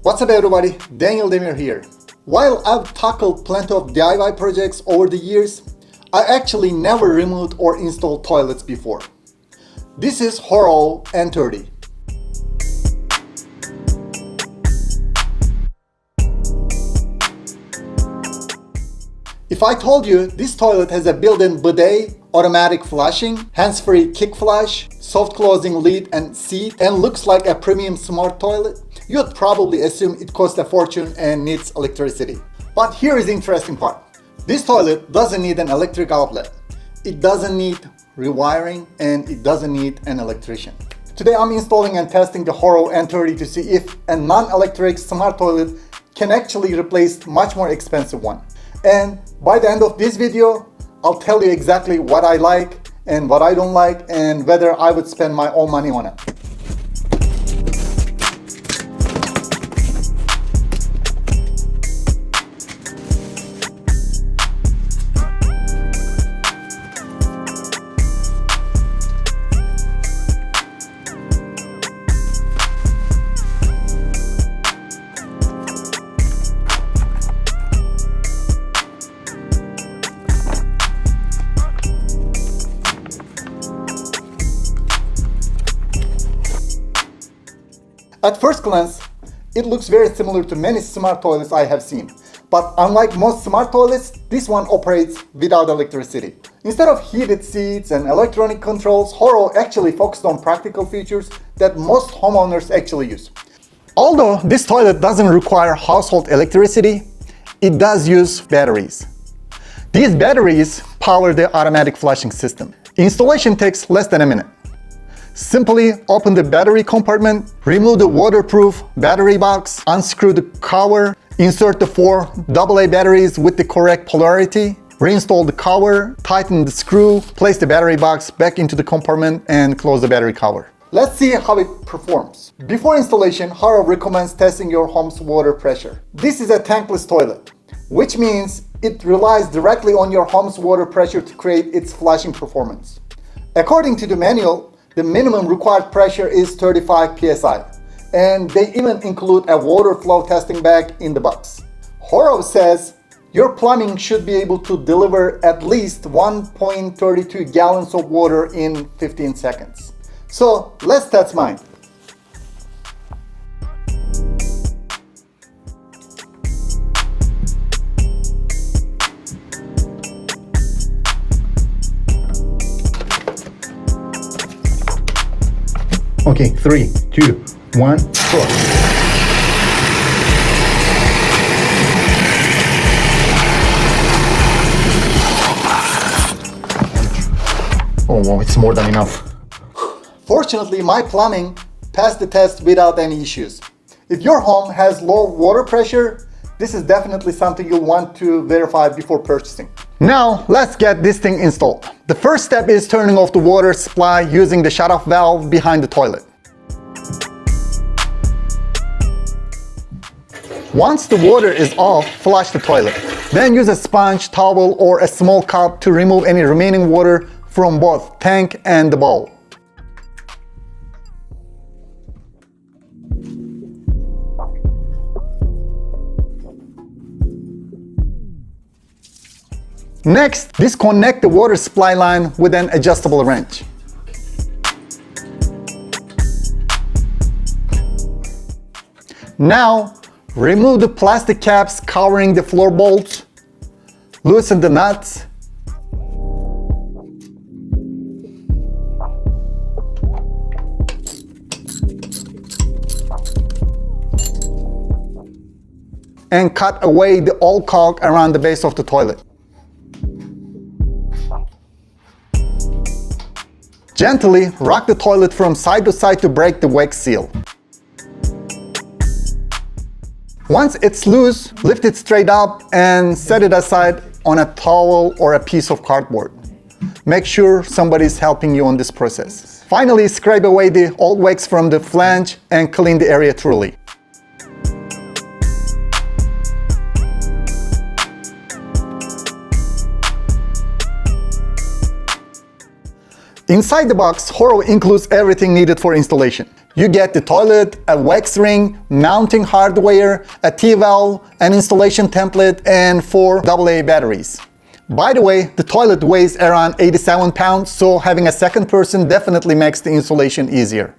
What's up everybody, Daniel Demir here. While I've tackled plenty of DIY projects over the years, I actually never removed or installed toilets before. This is HOROW N30. If I told you this toilet has a built-in bidet, automatic flushing, hands-free kick flush, soft closing lid and seat, and looks like a premium smart toilet, you'd probably assume it costs a fortune and needs electricity. But here is the interesting part. This toilet doesn't need an electric outlet. It doesn't need rewiring and it doesn't need an electrician. Today I'm installing and testing the HOROW N30 to see if a non-electric smart toilet can actually replace much more expensive one. And by the end of this video, I'll tell you exactly what I like and what I don't like and whether I would spend my own money on it. At first glance, it looks very similar to many smart toilets I have seen. But unlike most smart toilets, this one operates without electricity. Instead of heated seats and electronic controls, HOROW actually focused on practical features that most homeowners actually use. Although this toilet doesn't require household electricity, it does use batteries. These batteries power the automatic flushing system. Installation takes less than a minute. Simply open the battery compartment, remove the waterproof battery box, unscrew the cover, insert the 4 AA batteries with the correct polarity, reinstall the cover, tighten the screw, place the battery box back into the compartment and close the battery cover. Let's see how it performs. Before installation, HOROW recommends testing your home's water pressure. This is a tankless toilet, which means it relies directly on your home's water pressure to create its flushing performance. According to the manual, the minimum required pressure is 35 psi, and they even include a water flow testing bag in the box. HOROW says your plumbing should be able to deliver at least 1.32 gallons of water in 15 seconds. So let's test mine. Okay, 3, 2, 1, go. Oh, wow, it's more than enough. Fortunately, my plumbing passed the test without any issues. If your home has low water pressure, this is definitely something you'll want to verify before purchasing. Now, let's get this thing installed. The first step is turning off the water supply using the shut-off valve behind the toilet. Once the water is off, flush the toilet. Then use a sponge, towel, or a small cup to remove any remaining water from both tank and the bowl. Next, disconnect the water supply line with an adjustable wrench. Now, remove the plastic caps covering the floor bolts, loosen the nuts, and cut away the old caulk around the base of the toilet. Gently rock the toilet from side to side to break the wax seal. Once it's loose, lift it straight up and set it aside on a towel or a piece of cardboard. Make sure somebody's helping you on this process. Finally, scrape away the old wax from the flange and clean the area thoroughly. Inside the box, HOROW includes everything needed for installation. You get the toilet, a wax ring, mounting hardware, a T-valve, an installation template, and 4 AA batteries. By the way, the toilet weighs around 87 pounds, so having a second person definitely makes the installation easier.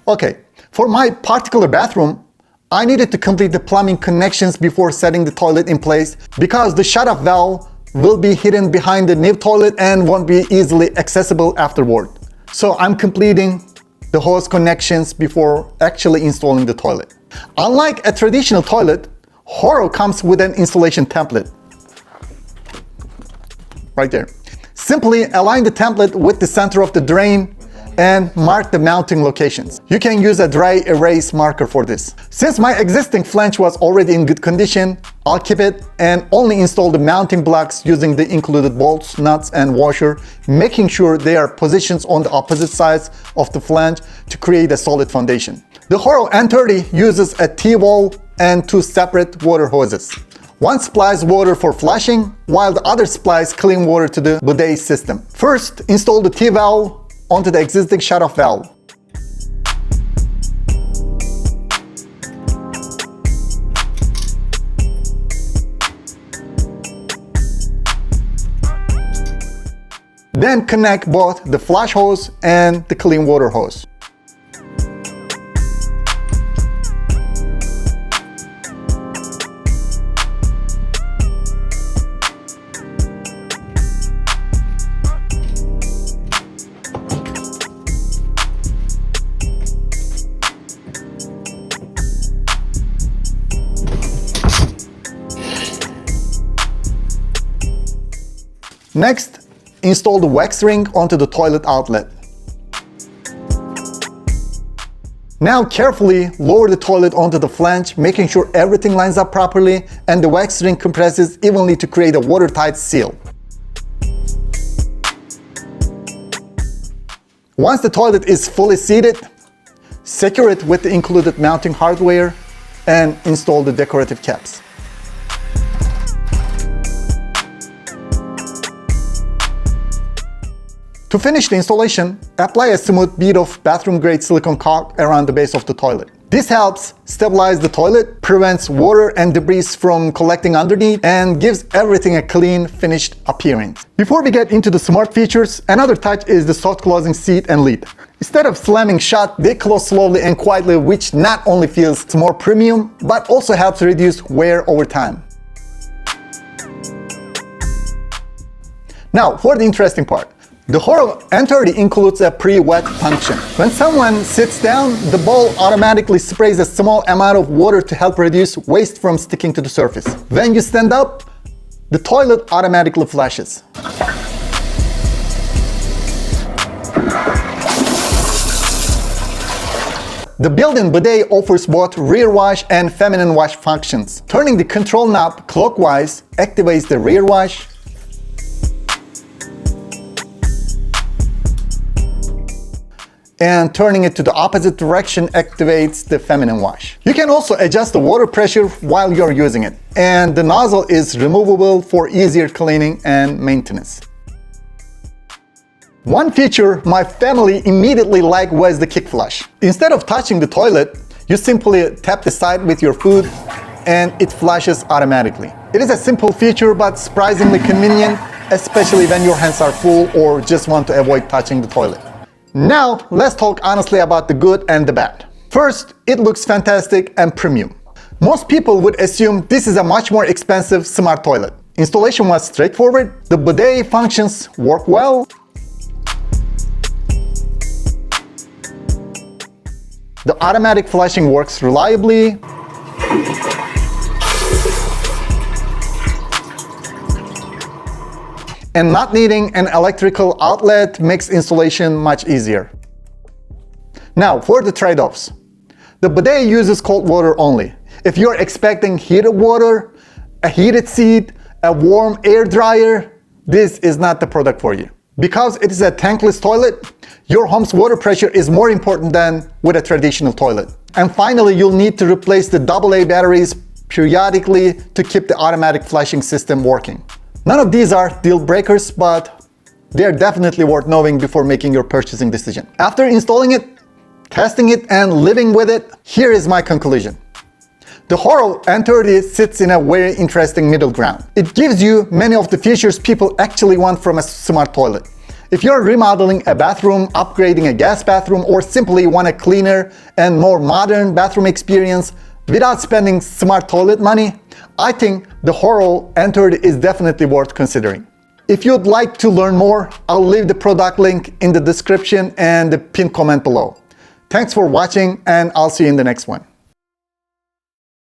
Okay, for my particular bathroom, I needed to complete the plumbing connections before setting the toilet in place because the shut-off valve will be hidden behind the new toilet and won't be easily accessible afterward. So I'm completing the hose connections before actually installing the toilet. Unlike a traditional toilet, HOROW comes with an installation template. Right there. Simply align the template with the center of the drain and mark the mounting locations. You can use a dry erase marker for this. Since my existing flange was already in good condition, I'll keep it and only install the mounting blocks using the included bolts, nuts, and washer, making sure they are positioned on the opposite sides of the flange to create a solid foundation. The HOROW N30 uses a T-valve and 2 separate water hoses. One supplies water for flushing, while the other supplies clean water to the bidet system. First, install the T-valve onto the existing shut-off valve. Then connect both the flush hose and the clean water hose. Next, install the wax ring onto the toilet outlet. Now carefully lower the toilet onto the flange, making sure everything lines up properly and the wax ring compresses evenly to create a watertight seal. Once the toilet is fully seated, secure it with the included mounting hardware and install the decorative caps. To finish the installation, apply a smooth bead of bathroom-grade silicone caulk around the base of the toilet. This helps stabilize the toilet, prevents water and debris from collecting underneath, and gives everything a clean, finished appearance. Before we get into the smart features, another touch is the soft closing seat and lid. Instead of slamming shut, they close slowly and quietly, which not only feels more premium, but also helps reduce wear over time. Now, for the interesting part. The HOROW N30 includes a pre-wet function. When someone sits down, the bowl automatically sprays a small amount of water to help reduce waste from sticking to the surface. When you stand up, the toilet automatically flushes. The built-in bidet offers both rear wash and feminine wash functions. Turning the control knob clockwise activates the rear wash, and turning it to the opposite direction activates the feminine wash. You can also adjust the water pressure while you're using it, and the nozzle is removable for easier cleaning and maintenance. One feature my family immediately liked was the kick flush. Instead of touching the toilet, you simply tap the side with your foot and it flushes automatically. It is a simple feature but surprisingly convenient, especially when your hands are full or just want to avoid touching the toilet. Now, let's talk honestly about the good and the bad. First, it looks fantastic and premium. Most people would assume this is a much more expensive smart toilet. Installation was straightforward, the bidet functions work well, the automatic flushing works reliably, and not needing an electrical outlet makes installation much easier. Now, for the trade-offs. The bidet uses cold water only. If you're expecting heated water, a heated seat, a warm air dryer, this is not the product for you. Because it is a tankless toilet, your home's water pressure is more important than with a traditional toilet. And finally, you'll need to replace the AA batteries periodically to keep the automatic flushing system working. None of these are deal breakers, but They're definitely worth knowing before making your purchasing decision. After installing it, testing it, and living with it, here is my conclusion. The HOROW N30 sits in a very interesting middle ground. It gives you many of the features people actually want from a smart toilet. If you're remodeling a bathroom, upgrading a guest bathroom, or simply want a cleaner and more modern bathroom experience without spending smart toilet money, I think the HOROW N30 is definitely worth considering. If you'd like to learn more, I'll leave the product link in the description and the pinned comment below. Thanks for watching, and I'll see you in the next one.